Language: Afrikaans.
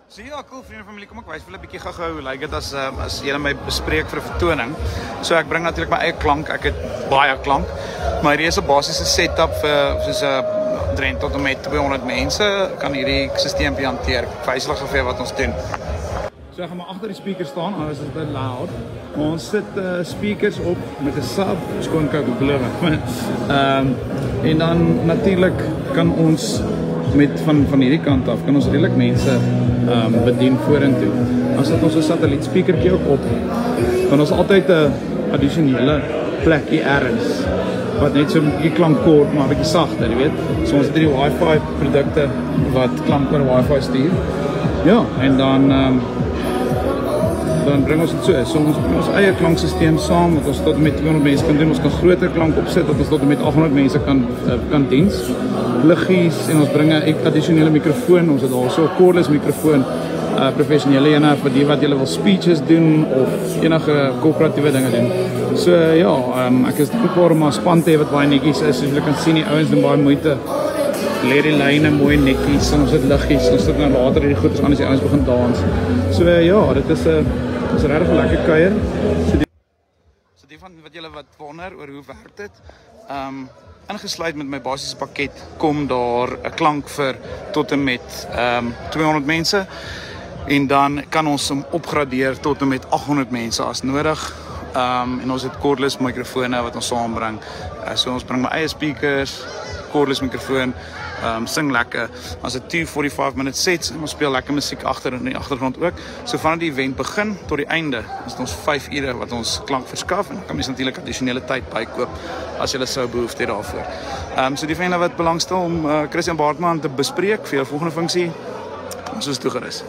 So ja, cool vriende en familie, kom ek wys vir julle 'n bietjie gou-gou hoe lyk dit as julle my bespreek vir 'n vertoning. So ek bring natuurlik my eie klank, ek het baie klank. Maar hierdie is 'n basiese setup vir soos 'n drent tot en met 200 mense kan hierdie stelsel hanteer. Ek wys julle gou wat ons doen. So ek gaan maar agter die speaker staan, anders is dit baie loud. Maar ons sit speakers op met 'n sub, skoon kyk hoe beloof. En dan natuurlik kan ons met van hierdie kant af kan ons redelik mense bedien vorentoe. Dan sit ons 'n satellietspeakertjie ook op. Dan ons altyd 'n addisionele plekkie ergens wat net so 'n bietjie klank kort, maar 'n bietjie sagter, jy weet. So ons het hierdie Wi-Fi produkte wat klank oor Wi-Fi stuur. Ja, en dan bring ons dit so ons bring ons eie klankstelsel saam wat ons tot met 200 mense kan doen. Ons kan groter klank opset wat ons tot met 800 mense kan diens. Liggies en ons bring 'n addisionele mikrofoon. Ons het also 'n cordless mikrofoon, professionele ene vir die wat julle wil speeches doen of enige korporatiewe dinge doen. So ja, ek is dankbaar om 'n span te hê wat baie netjies is. Soos julle kan sien, die ouens doen baie moeite. Lê die lyne mooi netjies, ons het liggies, ons sit nou later hierdie goeders aan as die ouens begin dans. So ja, dit is 'n regtig 'n lekker kuier. So die van wat julle wat wonder oor hoe werk dit, ingesluit met my basiese pakket kom daar 'n klank vir tot en met 200 mense en dan kan ons hom opgradeer tot en met 800 mense as nodig. En ons het cordless mikrofone wat ons saambring. So ons bring my eie speakers, cordless mikrofoon, sing lekker. Ons het 2 45-minute sets en ons speel lekker musiek agter in die agtergrond ook. So vanaf die event begin tot die einde is dit ons 5 ure wat ons klank verskaf en dan kan mens natuurlik addisionele tyd bykoop as jy sou behoefte het daarvoor. So die van julle wat belangstel om Christian Baartman te bespreek vir jou volgende funksie, ons is toegerus.